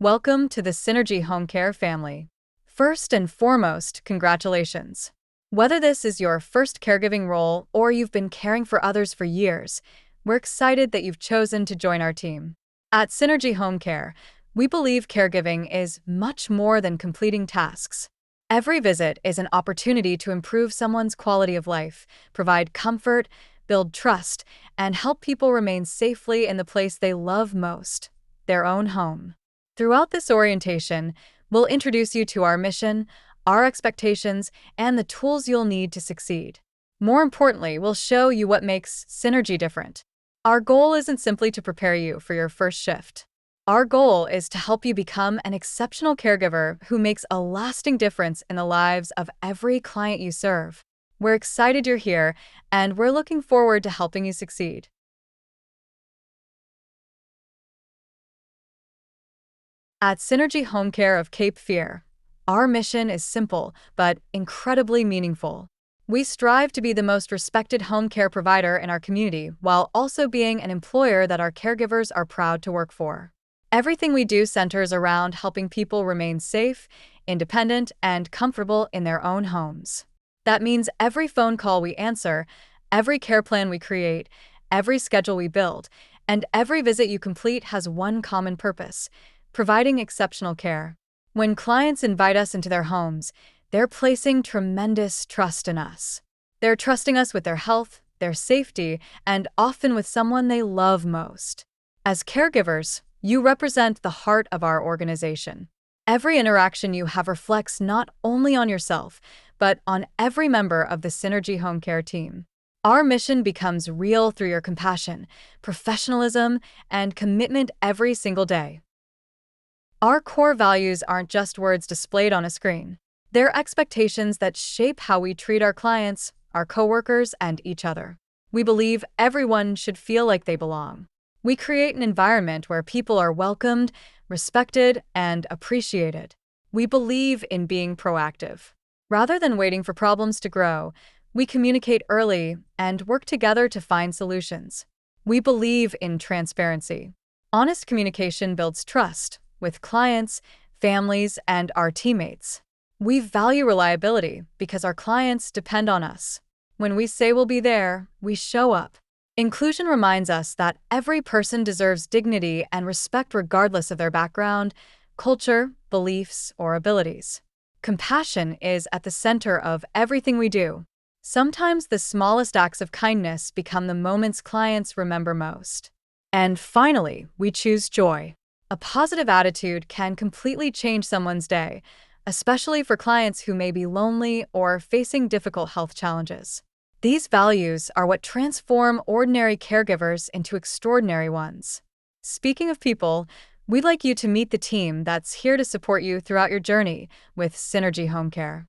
Welcome to the Synergy Home Care family. First and foremost, congratulations. Whether this is your first caregiving role or you've been caring for others for years, we're excited that you've chosen to join our team. At Synergy Home Care, we believe caregiving is much more than completing tasks. Every visit is an opportunity to improve someone's quality of life, provide comfort, build trust, and help people remain safely in the place they love most, their own home. Throughout this orientation, we'll introduce you to our mission, our expectations, and the tools you'll need to succeed. More importantly, we'll show you what makes Synergy different. Our goal isn't simply to prepare you for your first shift. Our goal is to help you become an exceptional caregiver who makes a lasting difference in the lives of every client you serve. We're excited you're here, and we're looking forward to helping you succeed. At Synergy Home Care of Cape Fear, our mission is simple but incredibly meaningful. We strive to be the most respected home care provider in our community while also being an employer that our caregivers are proud to work for. Everything we do centers around helping people remain safe, independent, and comfortable in their own homes. That means every phone call we answer, every care plan we create, every schedule we build, and every visit you complete has one common purpose: providing exceptional care. When clients invite us into their homes, they're placing tremendous trust in us. They're trusting us with their health, their safety, and often with someone they love most. As caregivers, you represent the heart of our organization. Every interaction you have reflects not only on yourself, but on every member of the Synergy Home Care team. Our mission becomes real through your compassion, professionalism, and commitment every single day. Our core values aren't just words displayed on a screen. They're expectations that shape how we treat our clients, our coworkers, and each other. We believe everyone should feel like they belong. We create an environment where people are welcomed, respected, and appreciated. We believe in being proactive. Rather than waiting for problems to grow, we communicate early and work together to find solutions. We believe in transparency. Honest communication builds trust with clients, families, and our teammates. We value reliability because our clients depend on us. When we say we'll be there, we show up. Inclusion reminds us that every person deserves dignity and respect regardless of their background, culture, beliefs, or abilities. Compassion is at the center of everything we do. Sometimes the smallest acts of kindness become the moments clients remember most. And finally, we choose joy. A positive attitude can completely change someone's day, especially for clients who may be lonely or facing difficult health challenges. These values are what transform ordinary caregivers into extraordinary ones. Speaking of people, we'd like you to meet the team that's here to support you throughout your journey with Synergy Home Care.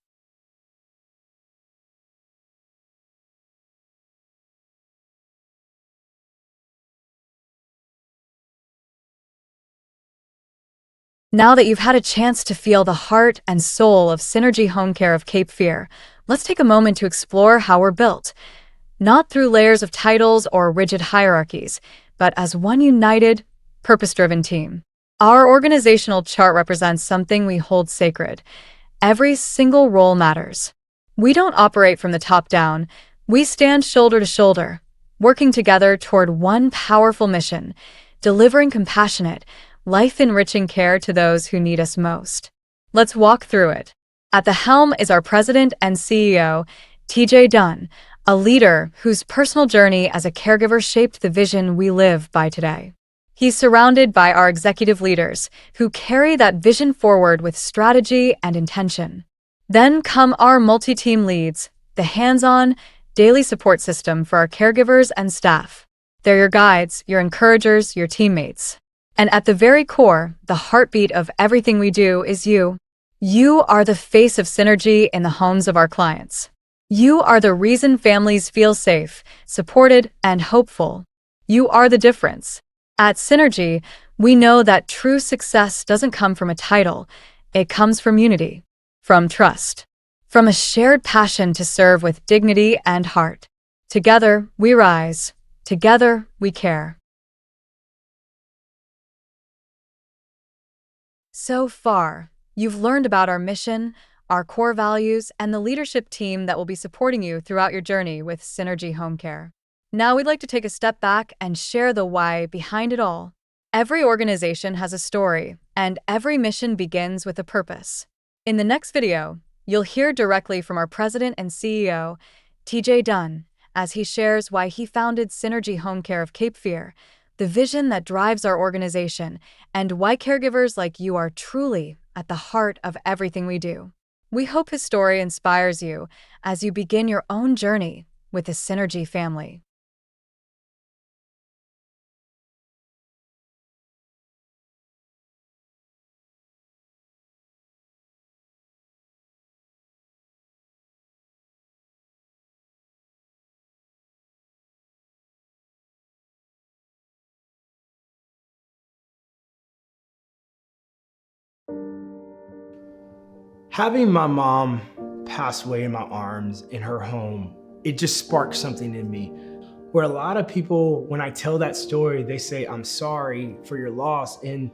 Now that you've had a chance to feel the heart and soul of Synergy Home Care of Cape Fear, let's take a moment to explore how we're built. Not through layers of titles or rigid hierarchies, but as one united, purpose-driven team. Our organizational chart represents something we hold sacred. Every single role matters. We don't operate from the top down. We stand shoulder to shoulder, working together toward one powerful mission: delivering compassionate, life-enriching care to those who need us most. Let's walk through it. At the helm is our President and CEO, TJ Dunn, a leader whose personal journey as a caregiver shaped the vision we live by today. He's surrounded by our executive leaders, who carry that vision forward with strategy and intention. Then come our multi-team leads, the hands-on, daily support system for our caregivers and staff. They're your guides, your encouragers, your teammates. And at the very core, the heartbeat of everything we do is you. You are the face of Synergy in the homes of our clients. You are the reason families feel safe, supported, and hopeful. You are the difference. At Synergy, we know that true success doesn't come from a title. It comes from unity, from trust, from a shared passion to serve with dignity and heart. Together, we rise. Together, we care. So far, you've learned about our mission, our core values, and the leadership team that will be supporting you throughout your journey with Synergy Home Care. Now, we'd like to take a step back and share the why behind it all. Every organization has a story, and every mission begins with a purpose. In the next video, you'll hear directly from our president and CEO, TJ Dunn, as he shares why he founded Synergy Home Care of Cape Fear, the vision that drives our organization, and why caregivers like you are truly at the heart of everything we do. We hope his story inspires you as you begin your own journey with the Synergy family. Having my mom pass away in my arms in her home, it just sparked something in me. Where a lot of people, when I tell that story, they say, I'm sorry for your loss. And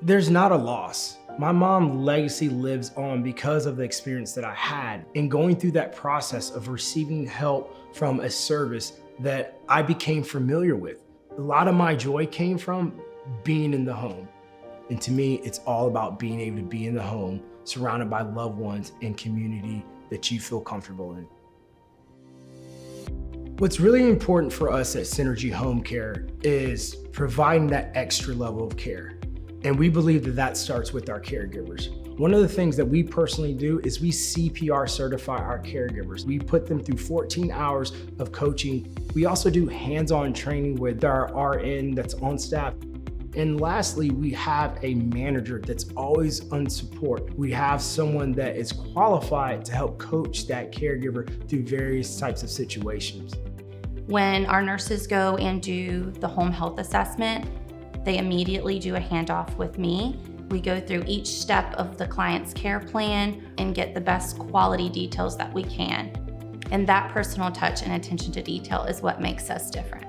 there's not a loss. My mom's legacy lives on because of the experience that I had and going through that process of receiving help from a service that I became familiar with. A lot of my joy came from being in the home. And to me, it's all about being able to be in the home, surrounded by loved ones and community that you feel comfortable in. What's really important for us at Synergy Home Care is providing that extra level of care. And we believe that that starts with our caregivers. One of the things that we personally do is we CPR certify our caregivers. We put them through 14 hours of coaching. We also do hands-on training with our RN that's on staff. And lastly, we have a manager that's always on support. We have someone that is qualified to help coach that caregiver through various types of situations. When our nurses go and do the home health assessment, they immediately do a handoff with me. We go through each step of the client's care plan and get the best quality details that we can. And that personal touch and attention to detail is what makes us different.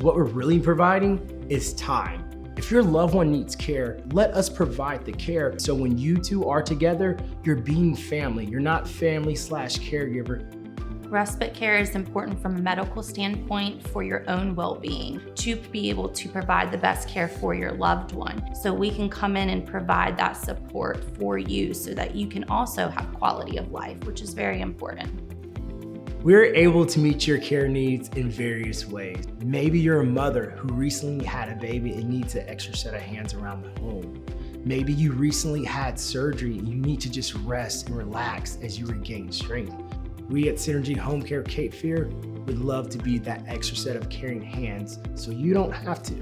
What we're really providing is time. If your loved one needs care, let us provide the care. So when you two are together, you're being family. You're not family/caregiver. Respite care is important from a medical standpoint for your own well-being, to be able to provide the best care for your loved one. So we can come in and provide that support for you so that you can also have quality of life, which is very important. We're able to meet your care needs in various ways. Maybe you're a mother who recently had a baby and needs an extra set of hands around the home. Maybe you recently had surgery and you need to just rest and relax as you regain strength. We at Synergy Home Care Cape Fear would love to be that extra set of caring hands so you don't have to.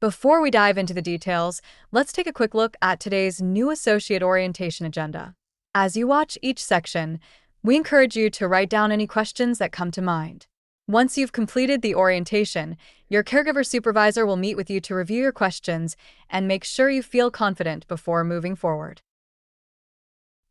Before we dive into the details, let's take a quick look at today's new associate orientation agenda. As you watch each section, we encourage you to write down any questions that come to mind. Once you've completed the orientation, your caregiver supervisor will meet with you to review your questions and make sure you feel confident before moving forward.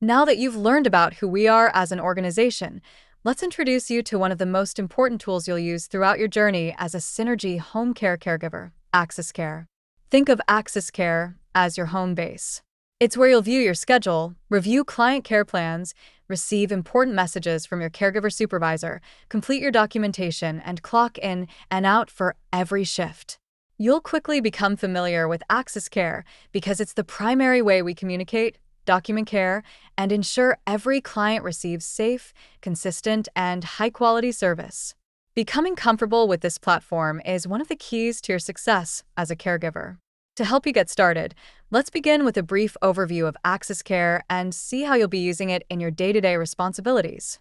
Now that you've learned about who we are as an organization, let's introduce you to one of the most important tools you'll use throughout your journey as a Synergy Home Care caregiver. Access Care. Think of Access Care as your home base. It's where you'll view your schedule, review client care plans, receive important messages from your caregiver supervisor, complete your documentation, and clock in and out for every shift. You'll quickly become familiar with Access Care because it's the primary way we communicate, document care, and ensure every client receives safe, consistent, and high-quality service. Becoming comfortable with this platform is one of the keys to your success as a caregiver. To help you get started, let's begin with a brief overview of Access Care and see how you'll be using it in your day-to-day responsibilities.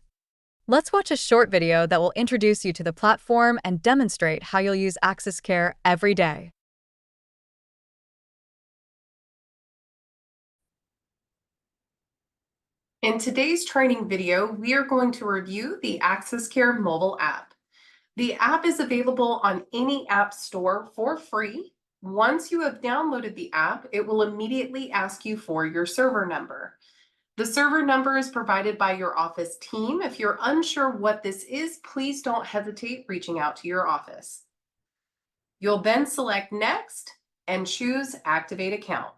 Let's watch a short video that will introduce you to the platform and demonstrate how you'll use Access Care every day. In today's training video, we are going to review the Access Care mobile app. The app is available on any app store for free. Once you have downloaded the app, it will immediately ask you for your server number. The server number is provided by your office team. If you're unsure what this is, please don't hesitate reaching out to your office. You'll then select Next and choose Activate Account.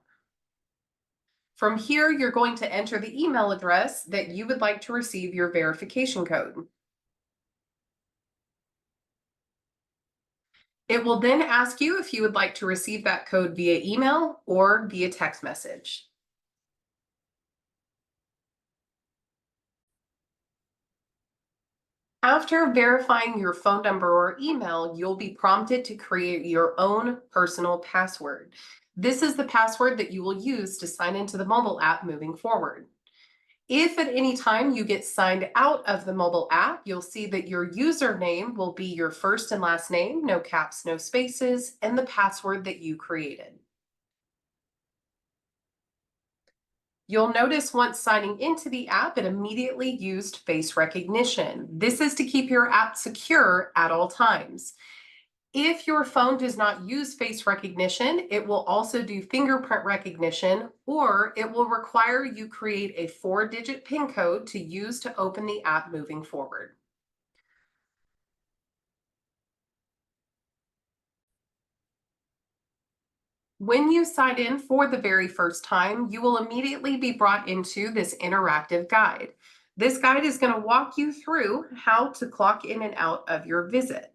From here, you're going to enter the email address that you would like to receive your verification code. It will then ask you if you would like to receive that code via email or via text message. After verifying your phone number or email, you'll be prompted to create your own personal password. This is the password that you will use to sign into the mobile app moving forward. If at any time you get signed out of the mobile app, you'll see that your username will be your first and last name, no caps, no spaces, and the password that you created. You'll notice once signing into the app, it immediately used face recognition. This is to keep your app secure at all times. If your phone does not use face recognition, it will also do fingerprint recognition, or it will require you create a 4-digit PIN code to use to open the app moving forward. When you sign in for the very first time, you will immediately be brought into this interactive guide. This guide is going to walk you through how to clock in and out of your visit.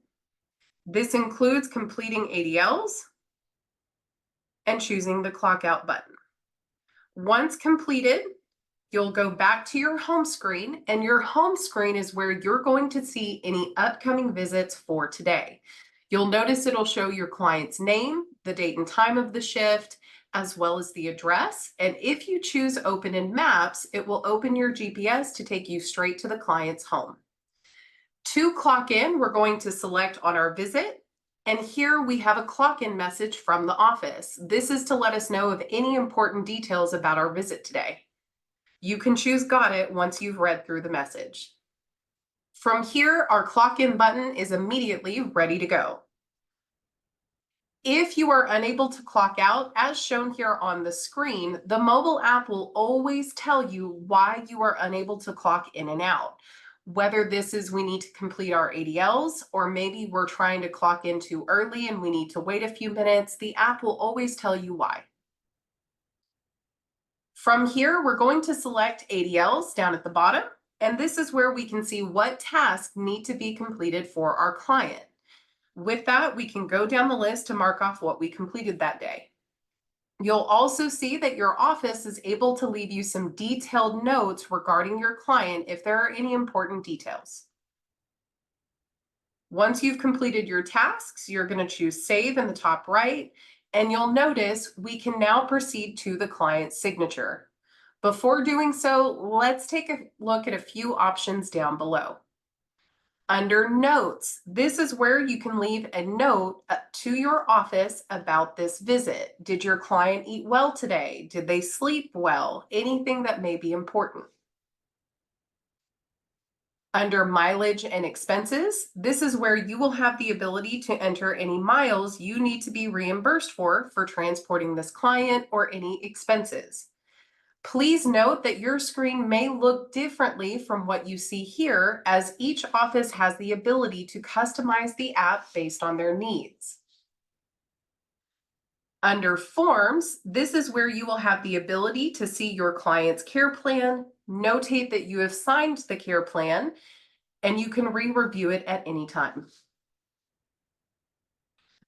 This includes completing ADLs and choosing the clock out button. Once completed, you'll go back to your home screen, and your home screen is where you're going to see any upcoming visits for today. You'll notice it'll show your client's name, the date and time of the shift, as well as the address. And if you choose Open in Maps, it will open your GPS to take you straight to the client's home. To clock in, we're going to select on our visit. And here we have a clock in message from the office. This is to let us know of any important details about our visit today. You can choose Got It once you've read through the message. From here, our clock in button is immediately ready to go. If you are unable to clock out, as shown here on the screen, the mobile app will always tell you why you are unable to clock in and out. Whether this is we need to complete our ADLs, or maybe we're trying to clock in too early and we need to wait a few minutes, the app will always tell you why. From here, we're going to select ADLs down at the bottom, and this is where we can see what tasks need to be completed for our client. With that, we can go down the list to mark off what we completed that day. You'll also see that your office is able to leave you some detailed notes regarding your client if there are any important details. Once you've completed your tasks, you're going to choose Save in the top right, and you'll notice we can now proceed to the client's signature. Before doing so, let's take a look at a few options down below. Under Notes, this is where you can leave a note to your office about this visit. Did your client eat well today? Did they sleep well? Anything that may be important. Under Mileage and Expenses, this is where you will have the ability to enter any miles you need to be reimbursed for transporting this client or any expenses. Please note that your screen may look differently from what you see here, as each office has the ability to customize the app based on their needs. Under Forms, this is where you will have the ability to see your client's care plan, notate that you have signed the care plan, and you can re-review it at any time.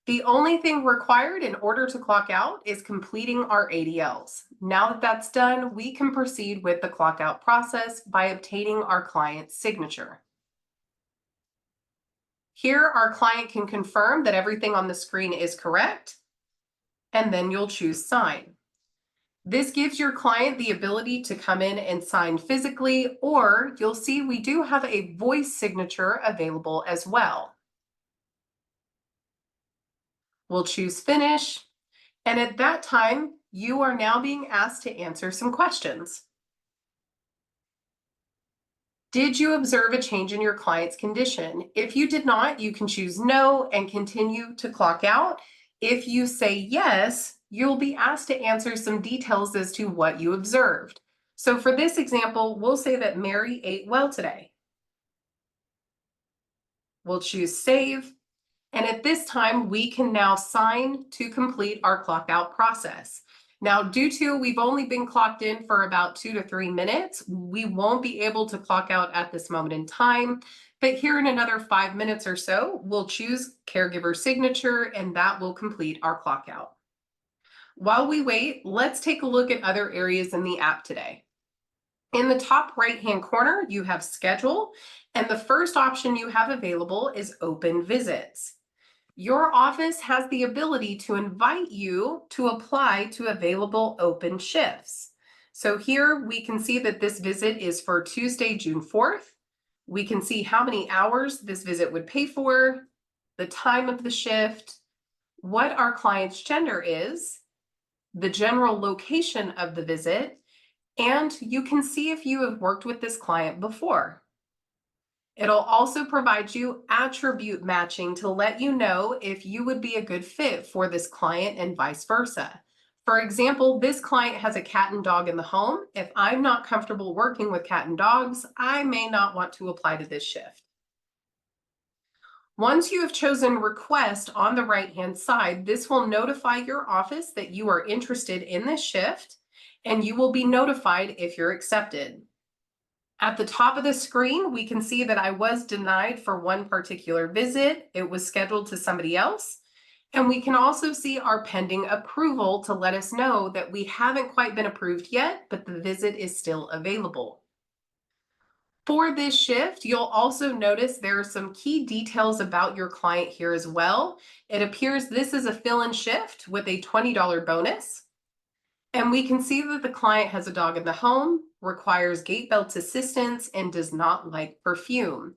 The only thing required in order to clock out is completing our ADLs. Now that that's done, we can proceed with the clock out process by obtaining our client's signature. Here, our client can confirm that everything on the screen is correct, and then you'll choose Sign. This gives your client the ability to come in and sign physically, or you'll see we do have a voice signature available as well. We'll choose Finish, and at that time, you are now being asked to answer some questions. Did you observe a change in your client's condition? If you did not, you can choose No and continue to clock out. If you say yes, you'll be asked to answer some details as to what you observed. So for this example, we'll say that Mary ate well today. We'll choose save. And at this time, we can now sign to complete our clock out process. Now, due to we've only been clocked in for about 2 to 3 minutes, we won't be able to clock out at this moment in time. But here in another 5 minutes or so, we'll choose caregiver signature, and that will complete our clock out. While we wait, let's take a look at other areas in the app today. In the top right-hand corner, you have schedule, and the first option you have available is open visits. Your office has the ability to invite you to apply to available open shifts. So here we can see that this visit is for Tuesday, June 4th. We can see how many hours this visit would pay for, the time of the shift, what our client's gender is, the general location of the visit, and you can see if you have worked with this client before. It'll also provide you attribute matching to let you know if you would be a good fit for this client and vice versa. For example, this client has a cat and dog in the home. If I'm not comfortable working with cat and dogs, I may not want to apply to this shift. Once you have chosen request on the right-hand side, this will notify your office that you are interested in this shift, and you will be notified if you're accepted. At the top of the screen, we can see that I was denied for one particular visit. It was scheduled to somebody else. And we can also see our pending approval to let us know that we haven't quite been approved yet, but the visit is still available. For this shift, you'll also notice there are some key details about your client here as well. It appears this is a fill-in shift with a $20 bonus. And we can see that the client has a dog in the home, requires gait belt assistance, and does not like perfume.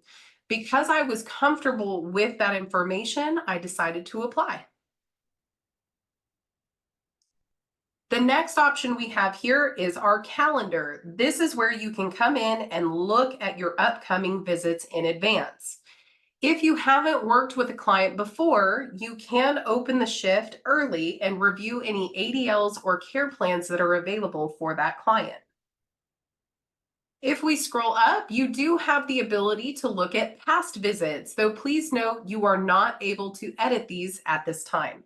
Because I was comfortable with that information, I decided to apply. The next option we have here is our calendar. This is where you can come in and look at your upcoming visits in advance. If you haven't worked with a client before, you can open the shift early and review any ADLs or care plans that are available for that client. If we scroll up, you do have the ability to look at past visits, though please note you are not able to edit these at this time.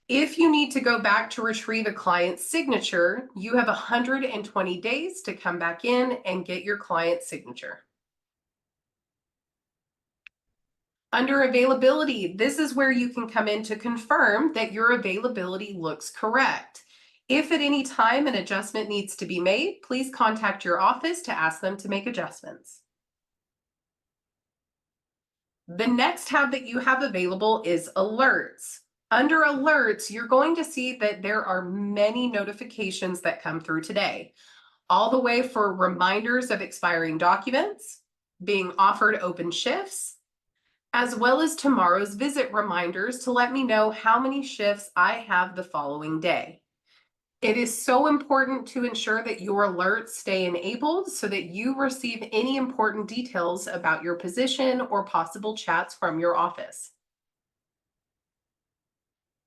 If you need to go back to retrieve a client's signature, you have 120 days to come back in and get your client's signature. Under availability, this is where you can come in to confirm that your availability looks correct. If at any time an adjustment needs to be made, please contact your office to ask them to make adjustments. The next tab that you have available is alerts. Under alerts, you're going to see that there are many notifications that come through today, all the way for reminders of expiring documents, being offered open shifts, as well as tomorrow's visit reminders to let me know how many shifts I have the following day. It is so important to ensure that your alerts stay enabled so that you receive any important details about your position or possible chats from your office.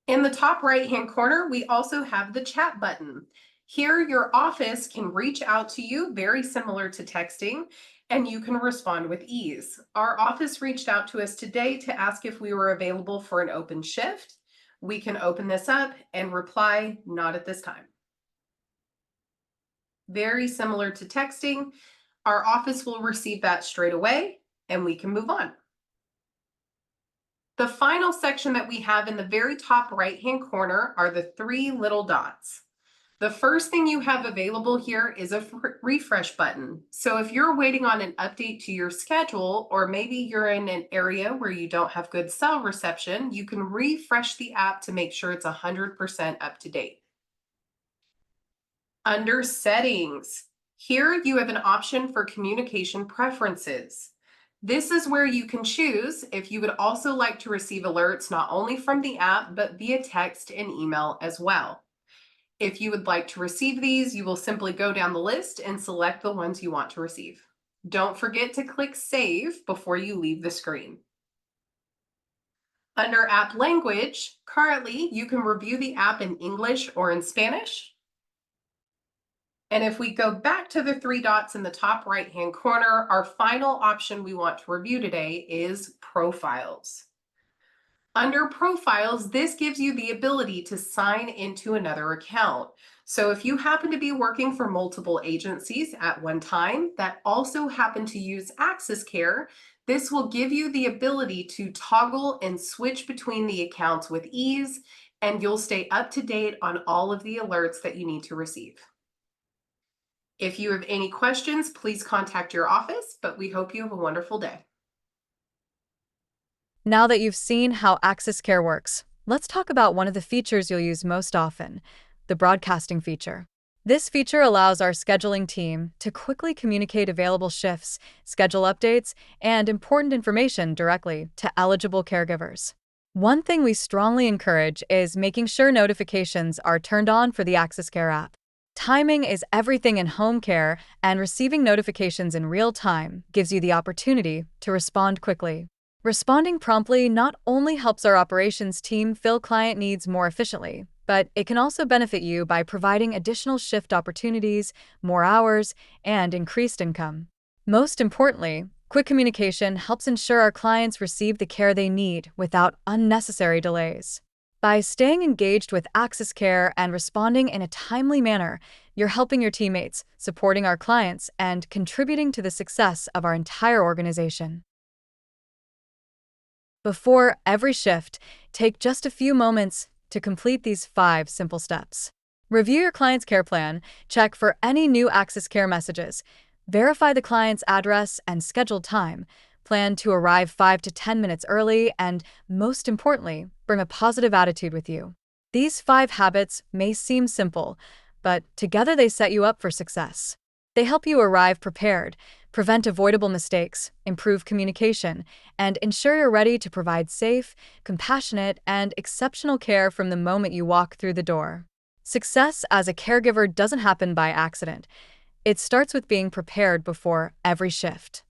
In the top right-hand corner, we also have the chat button. Here, your office can reach out to you, very similar to texting, and you can respond with ease. Our office reached out to us today to ask if we were available for an open shift. We can open this up and reply, not at this time. Very similar to texting. Our office will receive that straight away, and we can move on. The final section that we have in the very top right-hand corner are the three little dots. The first thing you have available here is a refresh button. So if you're waiting on an update to your schedule, or maybe you're in an area where you don't have good cell reception, you can refresh the app to make sure it's 100% up to date. Under settings, here you have an option for communication preferences. This is where you can choose if you would also like to receive alerts not only from the app, but via text and email as well. If you would like to receive these, you will simply go down the list and select the ones you want to receive. Don't forget to click Save before you leave the screen. Under app language, currently you can review the app in English or in Spanish. And if we go back to the three dots in the top right-hand corner, our final option we want to review today is profiles. Under profiles, this gives you the ability to sign into another account. So if you happen to be working for multiple agencies at one time that also happen to use Access Care, this will give you the ability to toggle and switch between the accounts with ease, and you'll stay up to date on all of the alerts that you need to receive. If you have any questions, please contact your office, but we hope you have a wonderful day. Now that you've seen how Access Care works, let's talk about one of the features you'll use most often, the broadcasting feature. This feature allows our scheduling team to quickly communicate available shifts, schedule updates, and important information directly to eligible caregivers. One thing we strongly encourage is making sure notifications are turned on for the Access Care app. Timing is everything in home care, and receiving notifications in real time gives you the opportunity to respond quickly. Responding promptly not only helps our operations team fill client needs more efficiently, but it can also benefit you by providing additional shift opportunities, more hours, and increased income. Most importantly, quick communication helps ensure our clients receive the care they need without unnecessary delays. By staying engaged with Access Care and responding in a timely manner, you're helping your teammates, supporting our clients, and contributing to the success of our entire organization. Before every shift, take just a few moments to complete these 5 simple steps. Review your client's care plan, check for any new Access Care messages, verify the client's address and scheduled time, plan to arrive 5 to 10 minutes early, and, most importantly, bring a positive attitude with you. These 5 habits may seem simple, but together they set you up for success. They help you arrive prepared, prevent avoidable mistakes, improve communication, and ensure you're ready to provide safe, compassionate, and exceptional care from the moment you walk through the door. Success as a caregiver doesn't happen by accident. It starts with being prepared before every shift.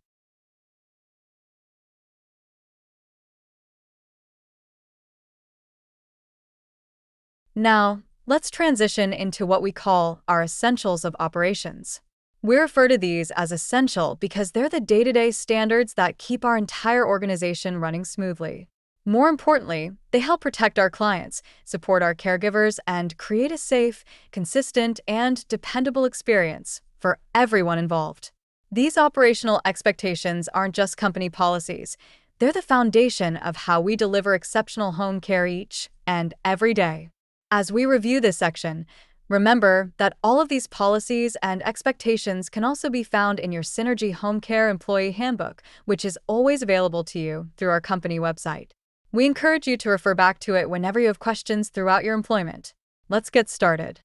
Now, let's transition into what we call our essentials of operations. We refer to these as essential because they're the day-to-day standards that keep our entire organization running smoothly. More importantly, they help protect our clients, support our caregivers, and create a safe, consistent, and dependable experience for everyone involved. These operational expectations aren't just company policies. They're the foundation of how we deliver exceptional home care each and every day. As we review this section, remember that all of these policies and expectations can also be found in your Synergy Home Care Employee Handbook, which is always available to you through our company website. We encourage you to refer back to it whenever you have questions throughout your employment. Let's get started.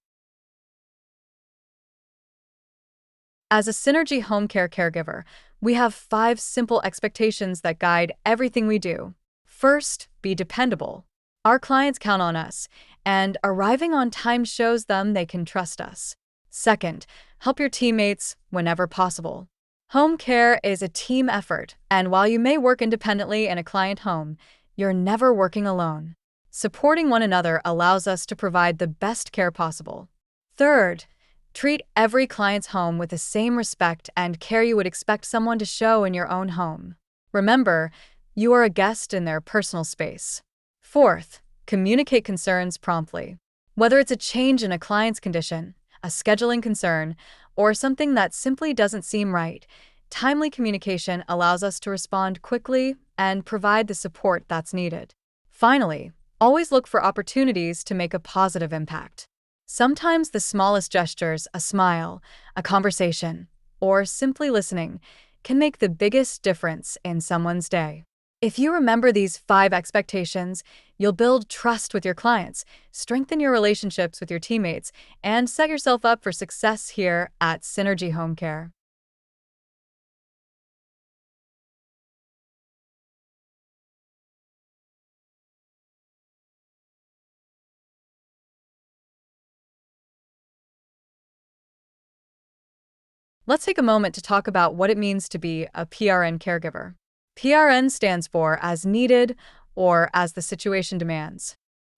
As a Synergy Home Care caregiver, we have 5 simple expectations that guide everything we do. First, be dependable. Our clients count on us, and arriving on time shows them they can trust us. Second, help your teammates whenever possible. Home care is a team effort, and while you may work independently in a client home, you're never working alone. Supporting one another allows us to provide the best care possible. Third, treat every client's home with the same respect and care you would expect someone to show in your own home. Remember, you are a guest in their personal space. Fourth, communicate concerns promptly. Whether it's a change in a client's condition, a scheduling concern, or something that simply doesn't seem right, timely communication allows us to respond quickly and provide the support that's needed. Finally, always look for opportunities to make a positive impact. Sometimes the smallest gestures, a smile, a conversation, or simply listening, can make the biggest difference in someone's day. If you remember these 5 expectations, you'll build trust with your clients, strengthen your relationships with your teammates, and set yourself up for success here at Synergy Home Care. Let's take a moment to talk about what it means to be a PRN caregiver. PRN stands for as needed or as the situation demands.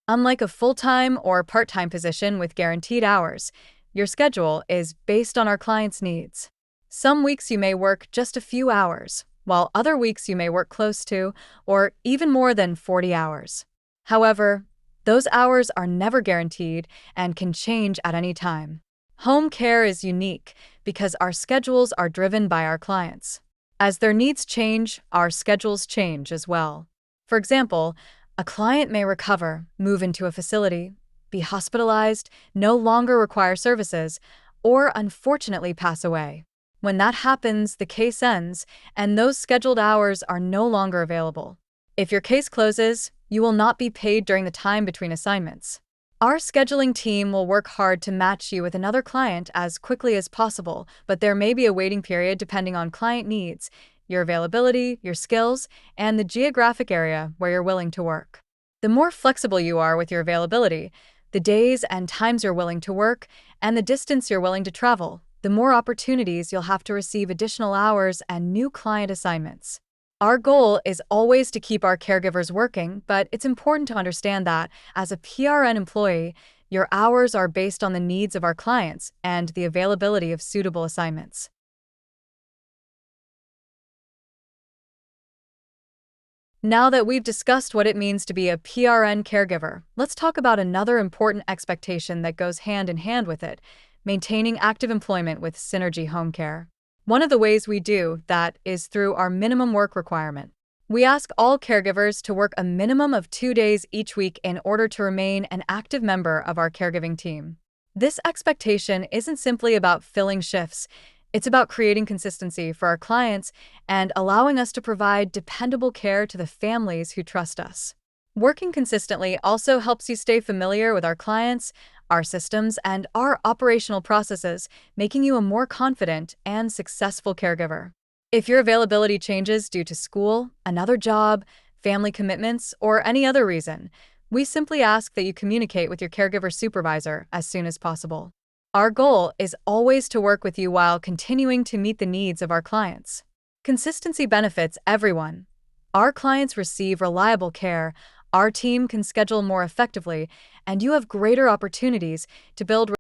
Unlike a full-time or part-time position with guaranteed hours, Your schedule is based on our clients' needs. Some weeks you may work just a few hours, while other weeks you may work close to, or even more than 40 hours. However, those hours are never guaranteed and can change at any time. Home care is unique because our schedules are driven by our clients. As their needs change, our schedules change as well. For example, a client may recover, move into a facility, be hospitalized, no longer require services, or unfortunately pass away. When that happens, the case ends, and those scheduled hours are no longer available. If your case closes, you will not be paid during the time between assignments. Our scheduling team will work hard to match you with another client as quickly as possible, but there may be a waiting period depending on client needs, your availability, your skills, and the geographic area where you're willing to work. The more flexible you are with your availability, the days and times you're willing to work, and the distance you're willing to travel, the more opportunities you'll have to receive additional hours and new client assignments. Our goal is always to keep our caregivers working, but it's important to understand that, as a PRN employee, your hours are based on the needs of our clients and the availability of suitable assignments. Now that we've discussed what it means to be a PRN caregiver, let's talk about another important expectation that goes hand in hand with it: maintaining active employment with Synergy Home Care. One of the ways we do that is through our minimum work requirement. We ask all caregivers to work a minimum of 2 days each week in order to remain an active member of our caregiving team. This expectation isn't simply about filling shifts, it's about creating consistency for our clients and allowing us to provide dependable care to the families who trust us. Working consistently also helps you stay familiar with our clients, our systems, and our operational processes, making you a more confident and successful caregiver. If your availability changes due to school, another job, family commitments, or any other reason, we simply ask that you communicate with your caregiver supervisor as soon as possible. Our goal is always to work with you while continuing to meet the needs of our clients. Consistency benefits everyone. Our clients receive reliable care, our team can schedule more effectively, and you have greater opportunities to build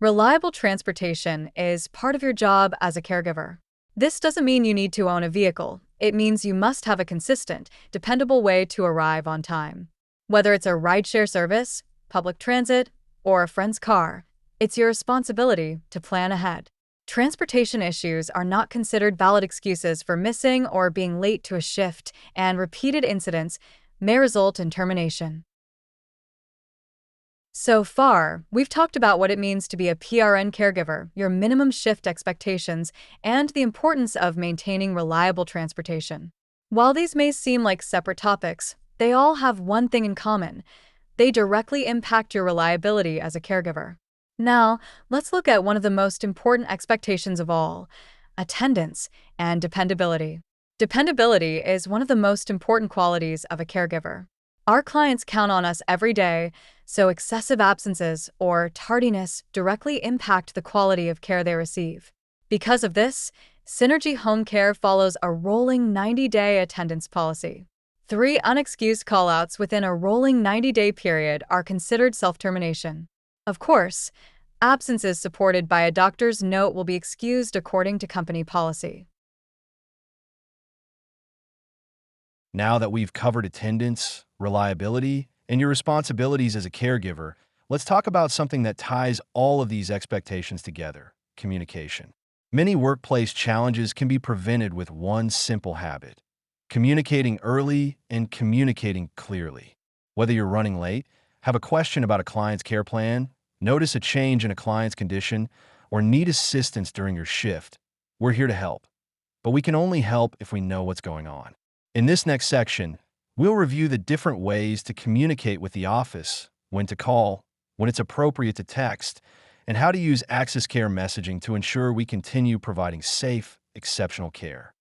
reliable transportation is part of your job as a caregiver. This doesn't mean you need to own a vehicle. It means you must have a consistent, dependable way to arrive on time. Whether it's a rideshare service, public transit, or a friend's car, it's your responsibility to plan ahead. Transportation issues are not considered valid excuses for missing or being late to a shift, and repeated incidents may result in termination. So far, we've talked about what it means to be a PRN caregiver, your minimum shift expectations, and the importance of maintaining reliable transportation. While these may seem like separate topics, they all have one thing in common: they directly impact your reliability as a caregiver. Now, let's look at one of the most important expectations of all: attendance and dependability. Dependability is one of the most important qualities of a caregiver. Our clients count on us every day, so excessive absences or tardiness directly impact the quality of care they receive. Because of this, Synergy Home Care follows a rolling 90-day attendance policy. 3 unexcused callouts within a rolling 90-day period are considered self-termination. Of course, absences supported by a doctor's note will be excused according to company policy. Now that we've covered attendance, reliability, and your responsibilities as a caregiver, let's talk about something that ties all of these expectations together: communication. Many workplace challenges can be prevented with one simple habit: communicating early and communicating clearly. Whether you're running late, have a question about a client's care plan, notice a change in a client's condition, or need assistance during your shift, we're here to help. But we can only help if we know what's going on. In this next section, we'll review the different ways to communicate with the office, when to call, when it's appropriate to text, and how to use Access Care messaging to ensure we continue providing safe, exceptional care.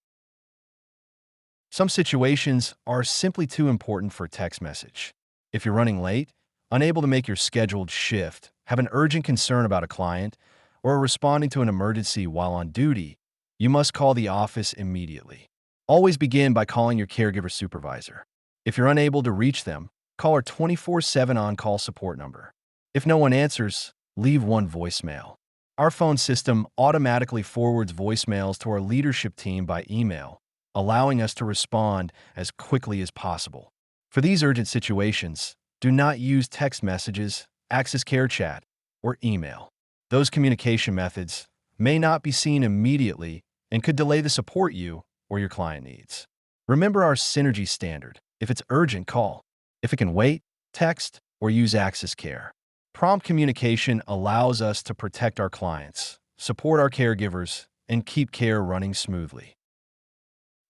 Some situations are simply too important for a text message. If you're running late, unable to make your scheduled shift, have an urgent concern about a client, or are responding to an emergency while on duty, you must call the office immediately. Always begin by calling your caregiver supervisor. If you're unable to reach them, call our 24/7 on-call support number. If no one answers, leave one voicemail. Our phone system automatically forwards voicemails to our leadership team by email, allowing us to respond as quickly as possible. For these urgent situations, do not use text messages, Access Care chat, or email. Those communication methods may not be seen immediately and could delay the support you or your client needs. Remember our Synergy standard. If it's urgent, call. If it can wait, text or use Access Care. Prompt communication allows us to protect our clients, support our caregivers, and keep care running smoothly.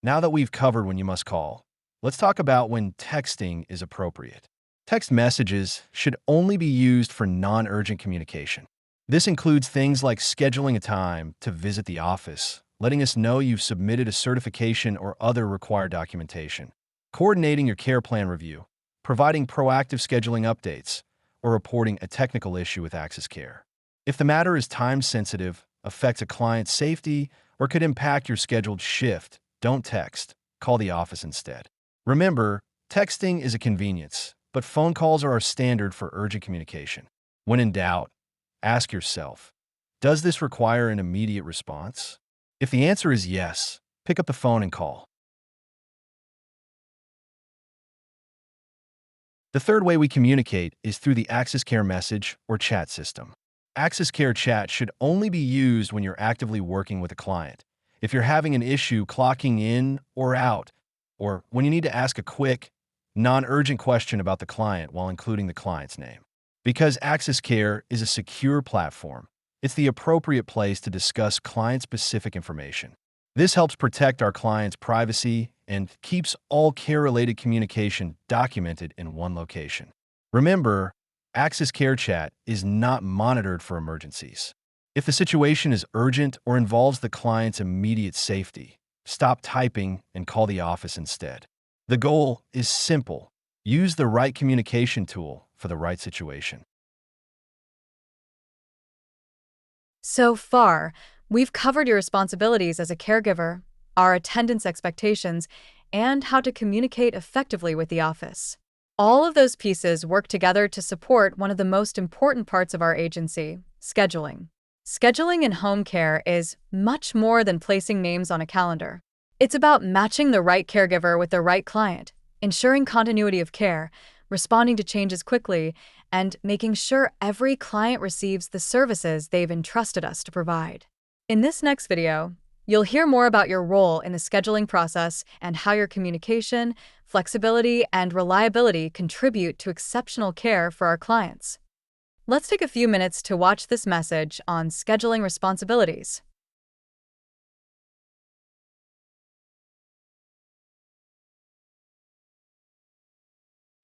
Now that we've covered when you must call, let's talk about when texting is appropriate. Text messages should only be used for non-urgent communication. This includes things like scheduling a time to visit the office, letting us know you've submitted a certification or other required documentation, coordinating your care plan review, providing proactive scheduling updates, or reporting a technical issue with Access Care. If the matter is time-sensitive, affects a client's safety, or could impact your scheduled shift, don't text. Call the office instead. Remember, texting is a convenience, but phone calls are our standard for urgent communication. When in doubt, ask yourself, does this require an immediate response? If the answer is yes, pick up the phone and call. The third way we communicate is through the Access Care message or chat system. Access Care chat should only be used when you're actively working with a client. If you're having an issue clocking in or out, or when you need to ask a quick, non-urgent question about the client while including the client's name. Because Access Care is a secure platform, it's the appropriate place to discuss client-specific information. This helps protect our clients' privacy and keeps all care-related communication documented in one location. Remember, Access Care chat is not monitored for emergencies. If the situation is urgent or involves the client's immediate safety, stop typing and call the office instead. The goal is simple. Use the right communication tool for the right situation. So far, we've covered your responsibilities as a caregiver, our attendance expectations, and how to communicate effectively with the office. All of those pieces work together to support one of the most important parts of our agency, scheduling. Scheduling in home care is much more than placing names on a calendar. It's about matching the right caregiver with the right client, ensuring continuity of care, responding to changes quickly, and making sure every client receives the services they've entrusted us to provide. In this next video, you'll hear more about your role in the scheduling process and how your communication, flexibility, and reliability contribute to exceptional care for our clients. Let's take a few minutes to watch this message on scheduling responsibilities.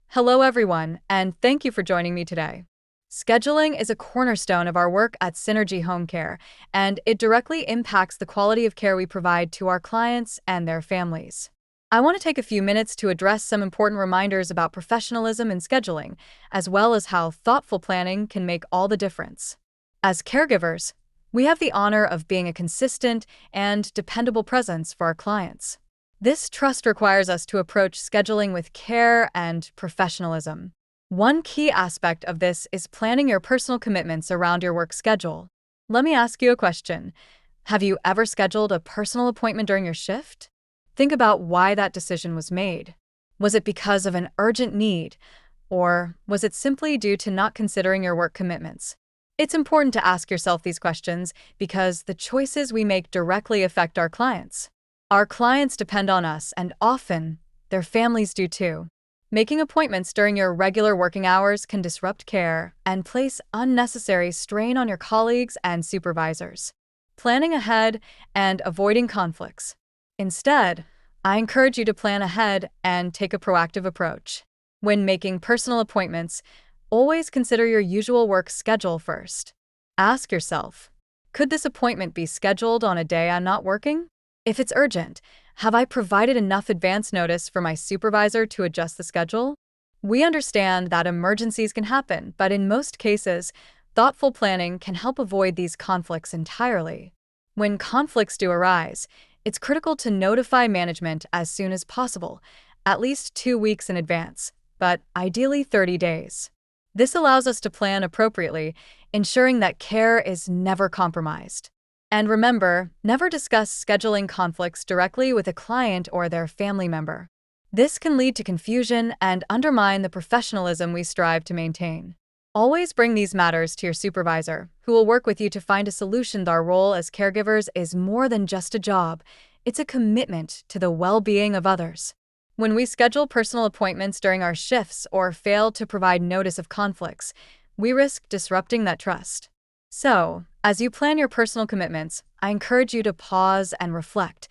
Hello, everyone, and thank you for joining me today. Scheduling is a cornerstone of our work at Synergy Home Care, and it directly impacts the quality of care we provide to our clients and their families. I want to take a few minutes to address some important reminders about professionalism in scheduling, as well as how thoughtful planning can make all the difference. As caregivers, we have the honor of being a consistent and dependable presence for our clients. This trust requires us to approach scheduling with care and professionalism. One key aspect of this is planning your personal commitments around your work schedule. Let me ask you a question. Have you ever scheduled a personal appointment during your shift? Think about why that decision was made. Was it because of an urgent need, or was it simply due to not considering your work commitments? It's important to ask yourself these questions because the choices we make directly affect our clients. Our clients depend on us, and often, their families do too. Making appointments during your regular working hours can disrupt care and place unnecessary strain on your colleagues and supervisors. Planning ahead and avoiding conflicts. Instead, I encourage you to plan ahead and take a proactive approach. When making personal appointments, always consider your usual work schedule first. Ask yourself, could this appointment be scheduled on a day I'm not working? If it's urgent, have I provided enough advance notice for my supervisor to adjust the schedule? We understand that emergencies can happen, but in most cases, thoughtful planning can help avoid these conflicts entirely. When conflicts do arise, it's critical to notify management as soon as possible, at least 2 weeks in advance, but ideally 30 days. This allows us to plan appropriately, ensuring that care is never compromised. And remember, never discuss scheduling conflicts directly with a client or their family member. This can lead to confusion and undermine the professionalism we strive to maintain. Always bring these matters to your supervisor, who will work with you to find a solution. Our role as caregivers is more than just a job, it's a commitment to the well-being of others. When we schedule personal appointments during our shifts or fail to provide notice of conflicts, we risk disrupting that trust. So, as you plan your personal commitments, I encourage you to pause and reflect.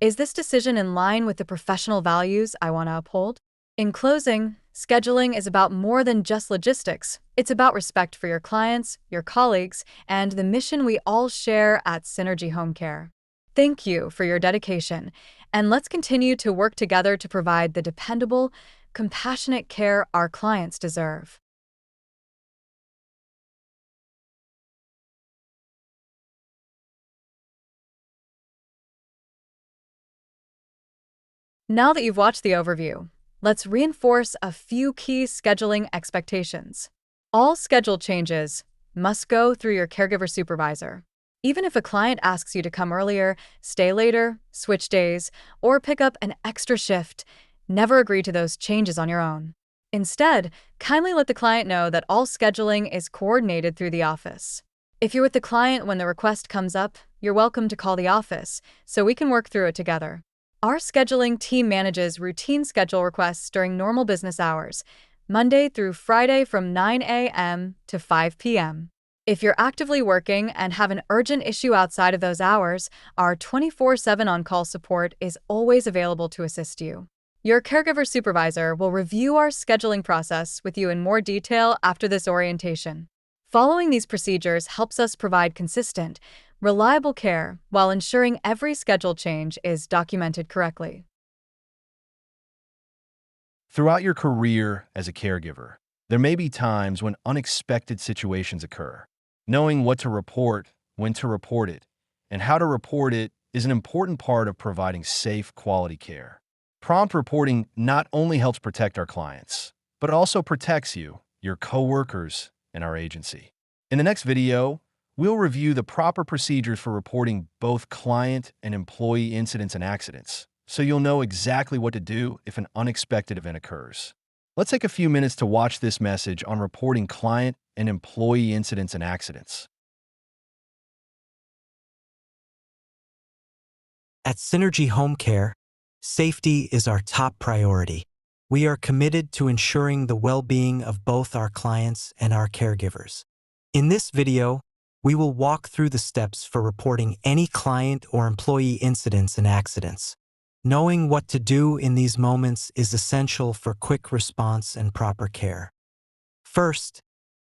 Is this decision in line with the professional values I want to uphold? In closing, scheduling is about more than just logistics. It's about respect for your clients, your colleagues, and the mission we all share at Synergy Home Care. Thank you for your dedication, and let's continue to work together to provide the dependable, compassionate care our clients deserve. Now that you've watched the overview, let's reinforce a few key scheduling expectations. All schedule changes must go through your caregiver supervisor. Even if a client asks you to come earlier, stay later, switch days, or pick up an extra shift, never agree to those changes on your own. Instead, kindly let the client know that all scheduling is coordinated through the office. If you're with the client when the request comes up, you're welcome to call the office so we can work through it together. Our scheduling team manages routine schedule requests during normal business hours, Monday through Friday from 9 a.m. to 5 p.m. If you're actively working and have an urgent issue outside of those hours, our 24/7 on-call support is always available to assist you. Your caregiver supervisor will review our scheduling process with you in more detail after this orientation. Following these procedures helps us provide consistent, reliable care while ensuring every schedule change is documented correctly. Throughout your career as a caregiver, there may be times when unexpected situations occur. Knowing what to report, when to report it, and how to report it is an important part of providing safe, quality care. Prompt reporting not only helps protect our clients, but also protects you, your coworkers, and our agency. In the next video, we'll review the proper procedures for reporting both client and employee incidents and accidents, so you'll know exactly what to do if an unexpected event occurs. Let's take a few minutes to watch this message on reporting client and employee incidents and accidents. At Synergy Home Care, safety is our top priority. We are committed to ensuring the well-being of both our clients and our caregivers. In this video, we will walk through the steps for reporting any client or employee incidents and accidents. Knowing what to do in these moments is essential for quick response and proper care. First,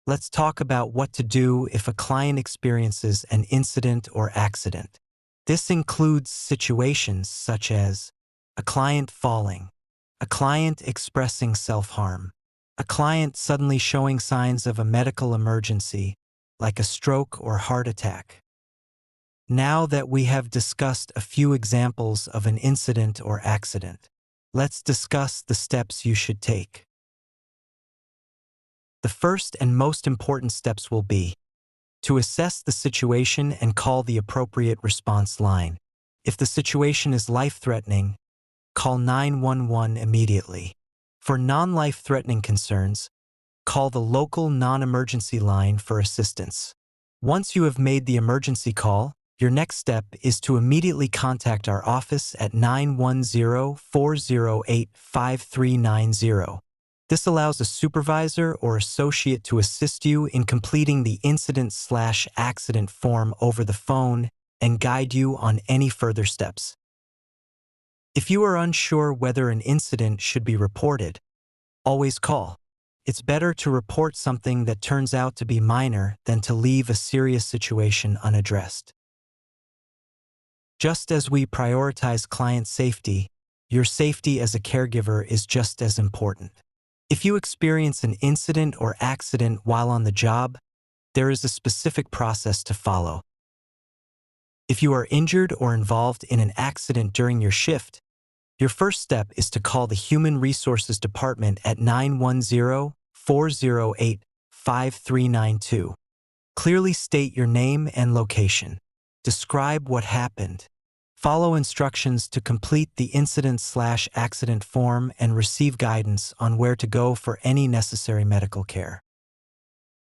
let's talk about what to do if a client experiences an incident or accident. This includes situations such as a client falling, a client expressing self-harm, a client suddenly showing signs of a medical emergency, like a stroke or heart attack. Now that we have discussed a few examples of an incident or accident, let's discuss the steps you should take. The first and most important steps will be to assess the situation and call the appropriate response line. If the situation is life-threatening, call 911 immediately. For non-life-threatening concerns, call the local non-emergency line for assistance. Once you have made the emergency call, your next step is to immediately contact our office at 910-408-5390. This allows a supervisor or associate to assist you in completing the incident/accident form over the phone and guide you on any further steps. If you are unsure whether an incident should be reported, always call. It's better to report something that turns out to be minor than to leave a serious situation unaddressed. Just as we prioritize client safety, your safety as a caregiver is just as important. If you experience an incident or accident while on the job, there is a specific process to follow. If you are injured or involved in an accident during your shift, your first step is to call the Human Resources Department at 910-408-5390. 5392. Clearly state your name and location. Describe what happened. Follow instructions to complete the incident/accident form and receive guidance on where to go for any necessary medical care.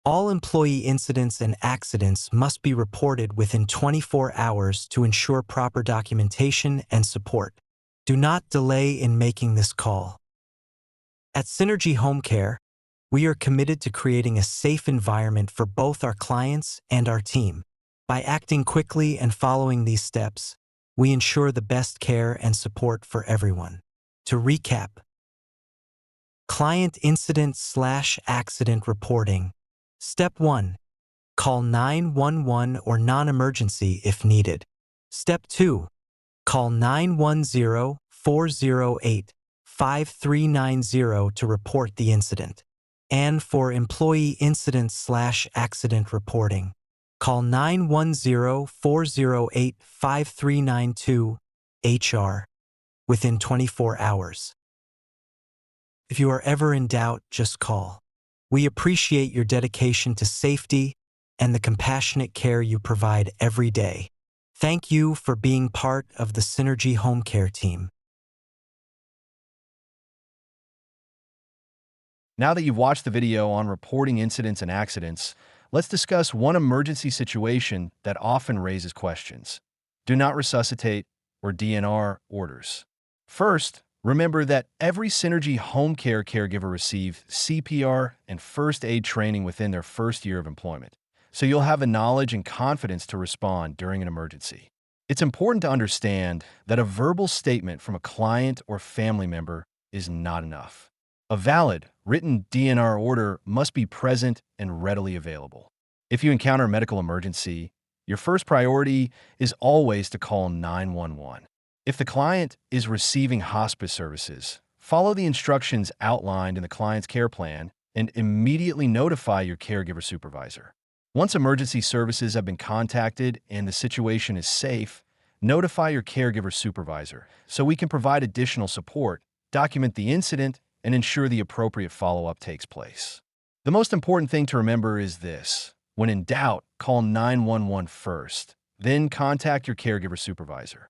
All employee incidents and accidents must be reported within 24 hours to ensure proper documentation and support. Do not delay in making this call. At Synergy Home Care, we are committed to creating a safe environment for both our clients and our team. By acting quickly and following these steps, we ensure the best care and support for everyone. To recap, client incident/accident reporting. Step 1. Call 911 or non-emergency if needed. Step 2. Call 910-408-5390 to report the incident. And for employee incident/accident reporting, call 910-408-5392 HR within 24 hours. If you are ever in doubt, just call. We appreciate your dedication to safety and the compassionate care you provide every day. Thank you for being part of the Synergy Home Care team. Now that you've watched the video on reporting incidents and accidents, let's discuss one emergency situation that often raises questions. Do not resuscitate or DNR orders. First, remember that every Synergy Home Care caregiver receives CPR and first aid training within their first year of employment, so you'll have the knowledge and confidence to respond during an emergency. It's important to understand that a verbal statement from a client or family member is not enough. A valid, written DNR order must be present and readily available. If you encounter a medical emergency, your first priority is always to call 911. If the client is receiving hospice services, follow the instructions outlined in the client's care plan and immediately notify your caregiver supervisor. Once emergency services have been contacted and the situation is safe, notify your caregiver supervisor so we can provide additional support, document the incident, and ensure the appropriate follow-up takes place. The most important thing to remember is this: when in doubt, call 911 first, then contact your caregiver supervisor.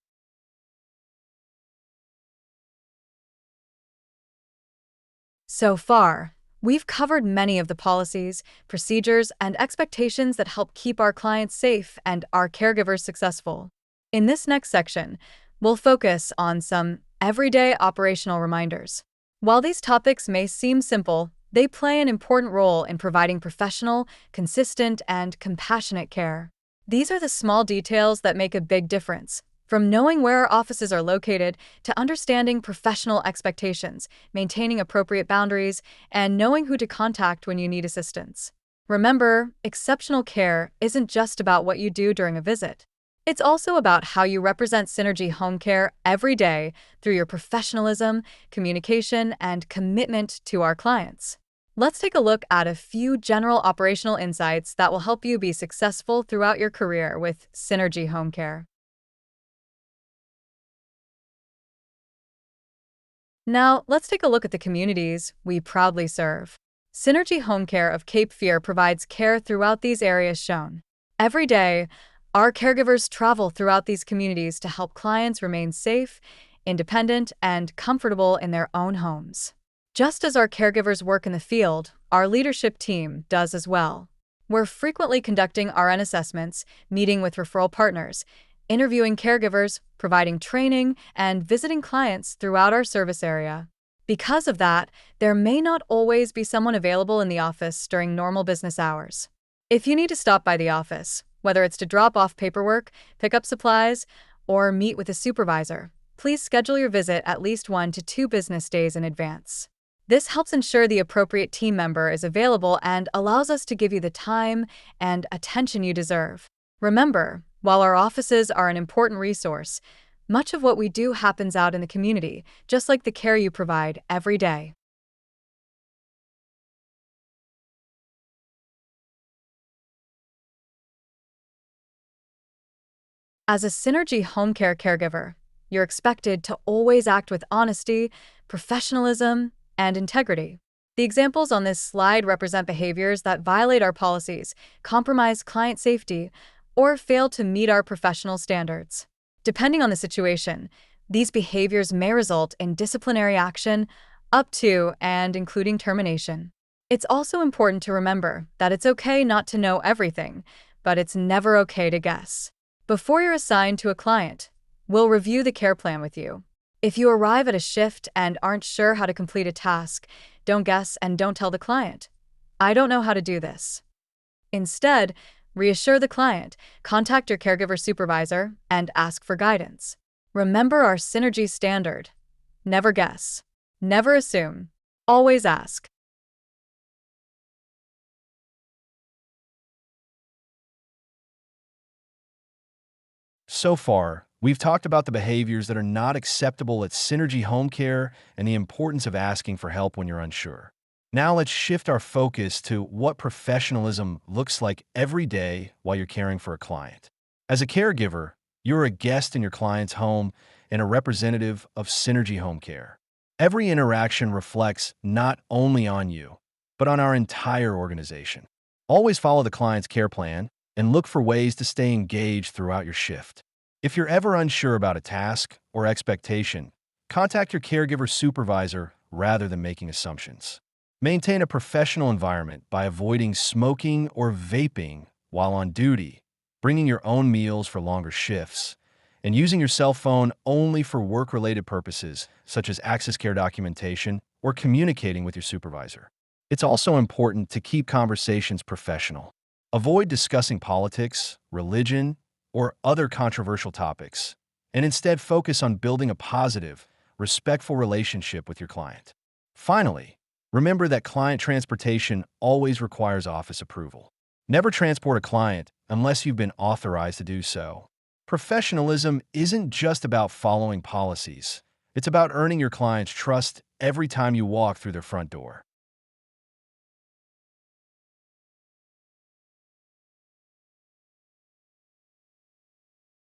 So far, we've covered many of the policies, procedures, and expectations that help keep our clients safe and our caregivers successful. In this next section, we'll focus on some everyday operational reminders. While these topics may seem simple, they play an important role in providing professional, consistent, and compassionate care. These are the small details that make a big difference. From knowing where our offices are located to understanding professional expectations, maintaining appropriate boundaries, and knowing who to contact when you need assistance. Remember, exceptional care isn't just about what you do during a visit. It's also about how you represent Synergy Home Care every day through your professionalism, communication, and commitment to our clients. Let's take a look at a few general operational insights that will help you be successful throughout your career with Synergy Home Care. Now, let's take a look at the communities we proudly serve. Synergy Home Care of Cape Fear provides care throughout these areas shown. Every day, our caregivers travel throughout these communities to help clients remain safe, independent, and comfortable in their own homes. Just as our caregivers work in the field, our leadership team does as well. We're frequently conducting RN assessments, meeting with referral partners, interviewing caregivers, providing training, and visiting clients throughout our service area. Because of that, there may not always be someone available in the office during normal business hours. If you need to stop by the office, whether it's to drop off paperwork, pick up supplies, or meet with a supervisor, please schedule your visit at least 1 to 2 business days in advance. This helps ensure the appropriate team member is available and allows us to give you the time and attention you deserve. Remember, while our offices are an important resource, much of what we do happens out in the community, just like the care you provide every day. As a Synergy Home Care caregiver, you're expected to always act with honesty, professionalism, and integrity. The examples on this slide represent behaviors that violate our policies, compromise client safety, or fail to meet our professional standards. Depending on the situation, these behaviors may result in disciplinary action up to and including termination. It's also important to remember that it's okay not to know everything, but it's never okay to guess. Before you're assigned to a client, we'll review the care plan with you. If you arrive at a shift and aren't sure how to complete a task, don't guess and don't tell the client, "I don't know how to do this." Instead, reassure the client, contact your caregiver supervisor, and ask for guidance. Remember our Synergy standard. Never guess. Never assume. Always ask. So far, we've talked about the behaviors that are not acceptable at Synergy Home Care and the importance of asking for help when you're unsure. Now let's shift our focus to what professionalism looks like every day while you're caring for a client. As a caregiver, you're a guest in your client's home and a representative of Synergy Home Care. Every interaction reflects not only on you, but on our entire organization. Always follow the client's care plan and look for ways to stay engaged throughout your shift. If you're ever unsure about a task or expectation, contact your caregiver supervisor rather than making assumptions. Maintain a professional environment by avoiding smoking or vaping while on duty, bringing your own meals for longer shifts, and using your cell phone only for work-related purposes, such as access care documentation or communicating with your supervisor. It's also important to keep conversations professional. Avoid discussing politics, religion, or other controversial topics, and instead focus on building a positive, respectful relationship with your client. Finally, remember that client transportation always requires office approval. Never transport a client unless you've been authorized to do so. Professionalism isn't just about following policies. It's about earning your client's trust every time you walk through their front door.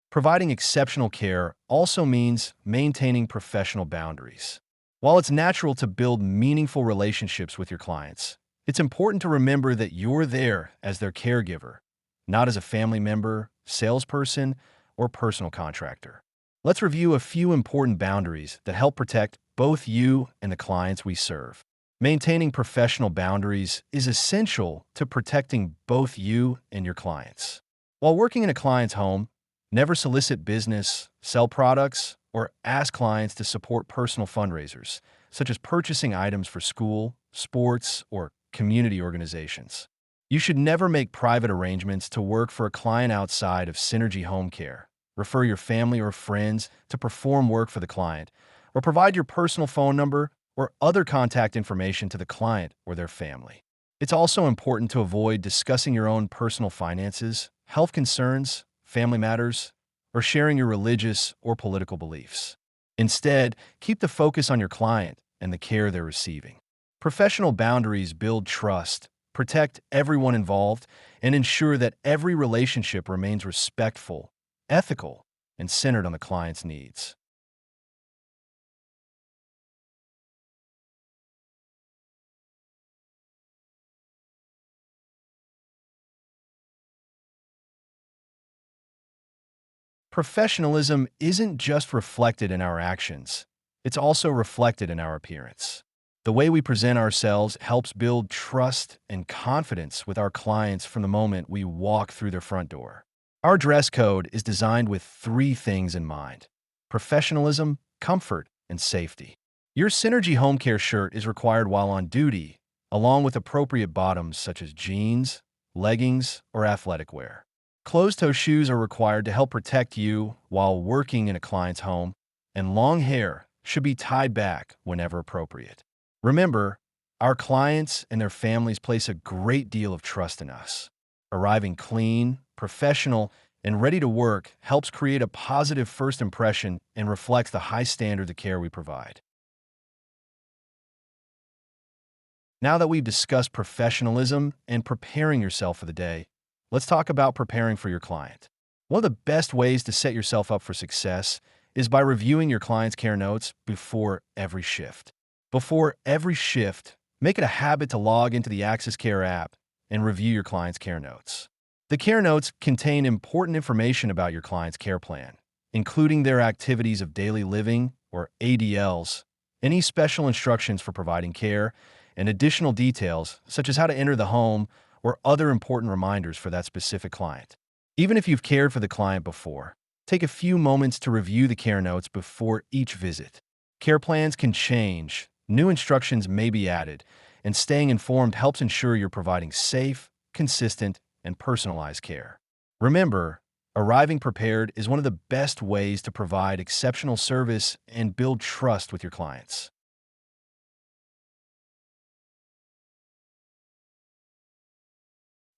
Providing exceptional care also means maintaining professional boundaries. While it's natural to build meaningful relationships with your clients, it's important to remember that you're there as their caregiver, not as a family member, salesperson, or personal contractor. Let's review a few important boundaries that help protect both you and the clients we serve. Maintaining professional boundaries is essential to protecting both you and your clients. While working in a client's home, never solicit business, sell products, or ask clients to support personal fundraisers, such as purchasing items for school, sports, or community organizations. You should never make private arrangements to work for a client outside of Synergy Home Care. Refer your family or friends to perform work for the client, or provide your personal phone number or other contact information to the client or their family. It's also important to avoid discussing your own personal finances, health concerns, family matters, or sharing your religious or political beliefs. Instead, keep the focus on your client and the care they're receiving. Professional boundaries build trust, protect everyone involved, and ensure that every relationship remains respectful, ethical, and centered on the client's needs. Professionalism isn't just reflected in our actions, it's also reflected in our appearance. The way we present ourselves helps build trust and confidence with our clients from the moment we walk through their front door. Our dress code is designed with three things in mind: professionalism, comfort, and safety. Your Synergy Home Care shirt is required while on duty, along with appropriate bottoms such as jeans, leggings, or athletic wear. Closed-toe shoes are required to help protect you while working in a client's home, and long hair should be tied back whenever appropriate. Remember, our clients and their families place a great deal of trust in us. Arriving clean, professional, and ready to work helps create a positive first impression and reflects the high standard of care we provide. Now that we've discussed professionalism and preparing yourself for the day, let's talk about preparing for your client. One of the best ways to set yourself up for success is by reviewing your client's care notes before every shift. Before every shift, Make it a habit to log into the Access Care app and review your client's care notes. The care notes contain important information about your client's care plan, including their activities of daily living, or ADLs, any special instructions for providing care, and additional details such as how to enter the home or other important reminders for that specific client. Even if you've cared for the client before, take a few moments to review the care notes before each visit. Care plans can change, new instructions may be added, and staying informed helps ensure you're providing safe, consistent, and personalized care. Remember, arriving prepared is one of the best ways to provide exceptional service and build trust with your clients.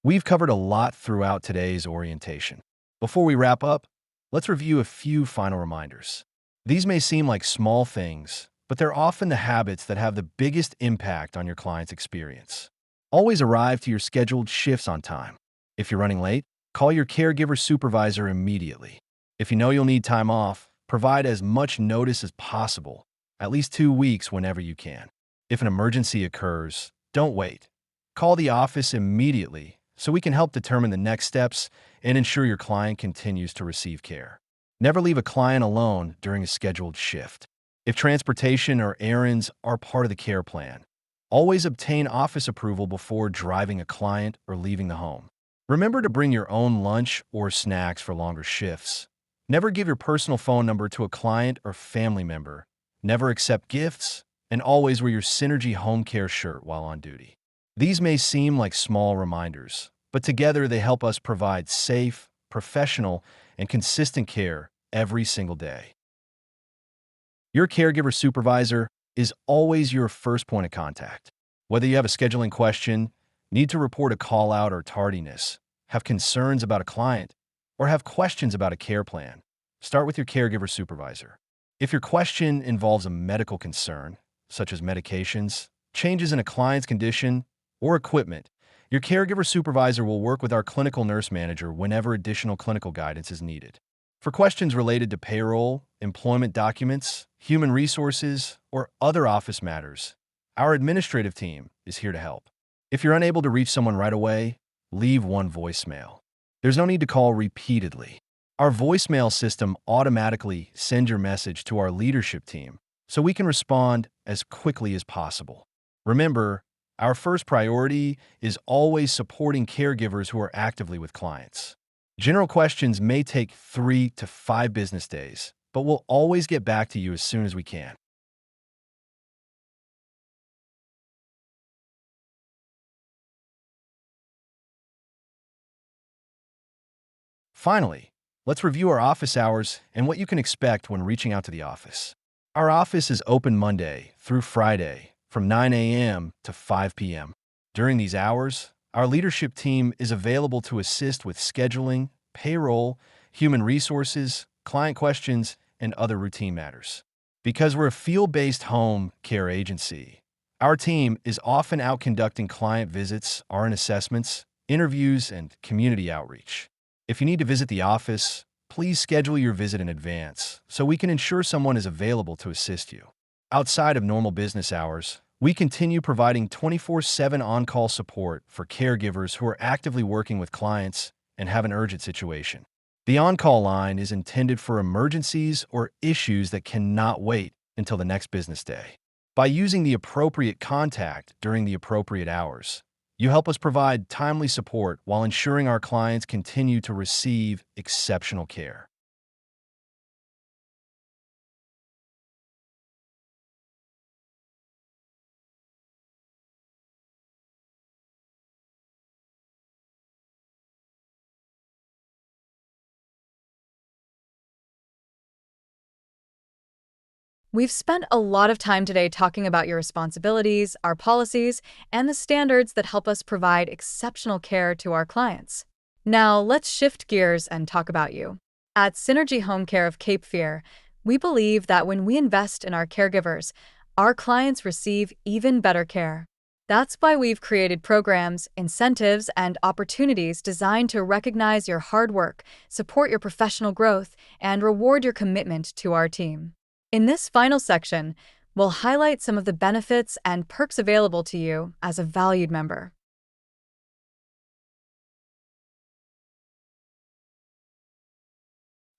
We've covered a lot throughout today's orientation. Before we wrap up, let's review a few final reminders. These may seem like small things, but they're often the habits that have the biggest impact on your client's experience. Always arrive to your scheduled shifts on time. If you're running late, call your caregiver supervisor immediately. If you know you'll need time off, provide as much notice as possible, at least 2 weeks whenever you can. If an emergency occurs, don't wait. Call the office immediately so we can help determine the next steps and ensure your client continues to receive care. Never leave a client alone during a scheduled shift. If transportation or errands are part of the care plan, always obtain office approval before driving a client or leaving the home. Remember to bring your own lunch or snacks for longer shifts. Never give your personal phone number to a client or family member. Never accept gifts, and always wear your Synergy Home Care shirt while on duty. These may seem like small reminders, but together they help us provide safe, professional, and consistent care every single day. Your caregiver supervisor is always your first point of contact. Whether you have a scheduling question, need to report a call-out or tardiness, have concerns about a client, or have questions about a care plan, start with your caregiver supervisor. If your question involves a medical concern, such as medications, changes in a client's condition, or equipment, your caregiver supervisor will work with our clinical nurse manager whenever additional clinical guidance is needed. For questions related to payroll, employment documents, human resources, or other office matters, our administrative team is here to help. If you're unable to reach someone right away, leave one voicemail. There's no need to call repeatedly. Our voicemail system automatically sends your message to our leadership team so we can respond as quickly as possible. Remember, our first priority is always supporting caregivers who are actively with clients. General questions may take 3 to 5 business days, but we'll always get back to you as soon as we can. Finally, let's review our office hours and what you can expect when reaching out to the office. Our office is open Monday through Friday from 9 a.m. to 5 p.m. During these hours, our leadership team is available to assist with scheduling, payroll, human resources, client questions, and other routine matters. Because we're a field-based home care agency, our team is often out conducting client visits, RN assessments, interviews, and community outreach. If you need to visit the office, please schedule your visit in advance so we can ensure someone is available to assist you. Outside of normal business hours, we continue providing 24/7 on-call support for caregivers who are actively working with clients and have an urgent situation. The on-call line is intended for emergencies or issues that cannot wait until the next business day. By using the appropriate contact during the appropriate hours, you help us provide timely support while ensuring our clients continue to receive exceptional care. We've spent a lot of time today talking about your responsibilities, our policies, and the standards that help us provide exceptional care to our clients. Now, let's shift gears and talk about you. At Synergy Home Care of Cape Fear, we believe that when we invest in our caregivers, our clients receive even better care. That's why we've created programs, incentives, and opportunities designed to recognize your hard work, support your professional growth, and reward your commitment to our team. In this final section, we'll highlight some of the benefits and perks available to you as a valued member.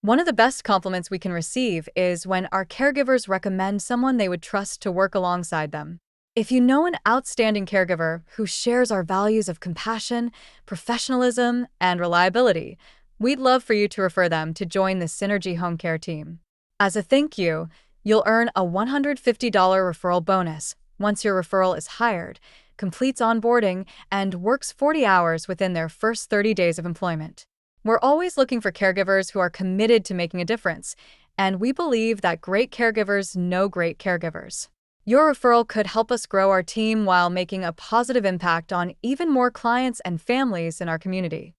One of the best compliments we can receive is when our caregivers recommend someone they would trust to work alongside them. If you know an outstanding caregiver who shares our values of compassion, professionalism, and reliability, we'd love for you to refer them to join the Synergy Home Care team. As a thank you, you'll earn a $150 referral bonus once your referral is hired, completes onboarding, and works 40 hours within their first 30 days of employment. We're always looking for caregivers who are committed to making a difference, and we believe that great caregivers know great caregivers. Your referral could help us grow our team while making a positive impact on even more clients and families in our community.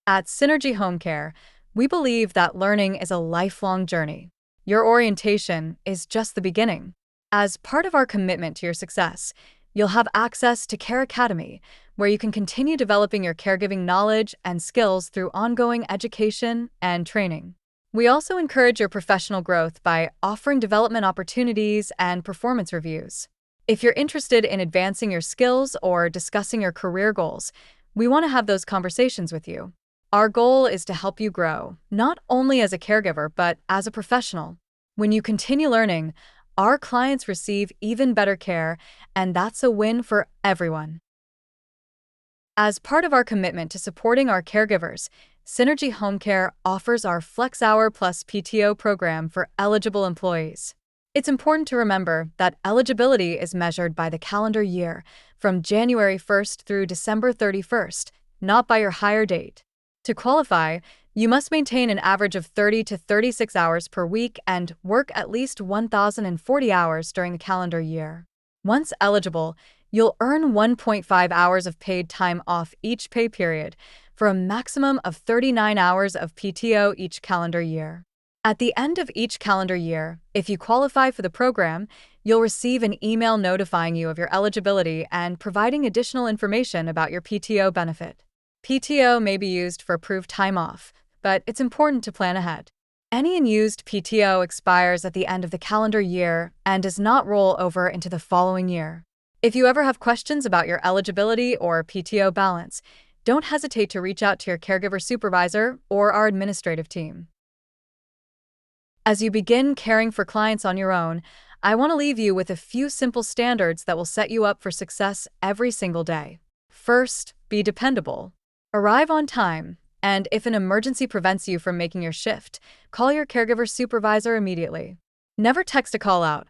At Synergy Home Care, we believe that learning is a lifelong journey. Your orientation is just the beginning. As part of our commitment to your success, you'll have access to Care Academy, where you can continue developing your caregiving knowledge and skills through ongoing education and training. We also encourage your professional growth by offering development opportunities and performance reviews. If you're interested in advancing your skills or discussing your career goals, we want to have those conversations with you. Our goal is to help you grow, not only as a caregiver, but as a professional. When you continue learning, our clients receive even better care, and that's a win for everyone. As part of our commitment to supporting our caregivers, Synergy Home Care offers our Flex Hour Plus PTO program for eligible employees. It's important to remember that eligibility is measured by the calendar year, from January 1st through December 31st, not by your hire date. To qualify, you must maintain an average of 30 to 36 hours per week and work at least 1,040 hours during the calendar year. Once eligible, you'll earn 1.5 hours of paid time off each pay period for a maximum of 39 hours of PTO each calendar year. At the end of each calendar year, if you qualify for the program, you'll receive an email notifying you of your eligibility and providing additional information about your PTO benefit. PTO may be used for approved time off, but it's important to plan ahead. Any unused PTO expires at the end of the calendar year and does not roll over into the following year. If you ever have questions about your eligibility or PTO balance, don't hesitate to reach out to your caregiver supervisor or our administrative team. As you begin caring for clients on your own, I want to leave you with a few simple standards that will set you up for success every single day. First, be dependable. Arrive on time, and if an emergency prevents you from making your shift, call your caregiver supervisor immediately. Never text a call out.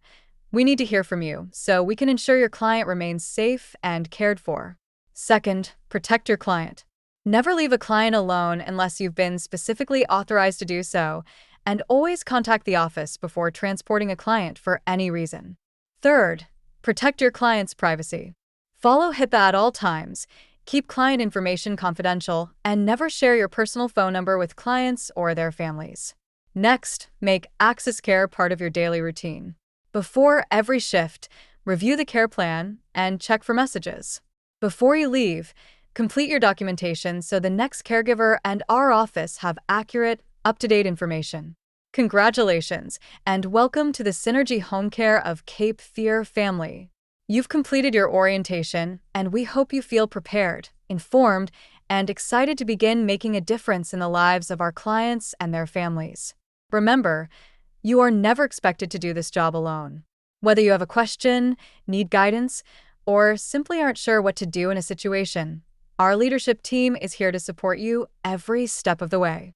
We need to hear from you so we can ensure your client remains safe and cared for. Second, protect your client. Never leave a client alone unless you've been specifically authorized to do so, and always contact the office before transporting a client for any reason. Third, protect your client's privacy. Follow HIPAA at all times, keep client information confidential, and never share your personal phone number with clients or their families. Next, make access care part of your daily routine. Before every shift, review the care plan and check for messages. Before you leave, complete your documentation so the next caregiver and our office have accurate, up-to-date information. Congratulations, and welcome to the Synergy Home Care of Cape Fear family. You've completed your orientation, and we hope you feel prepared, informed, and excited to begin making a difference in the lives of our clients and their families. Remember, you are never expected to do this job alone. Whether you have a question, need guidance, or simply aren't sure what to do in a situation, our leadership team is here to support you every step of the way.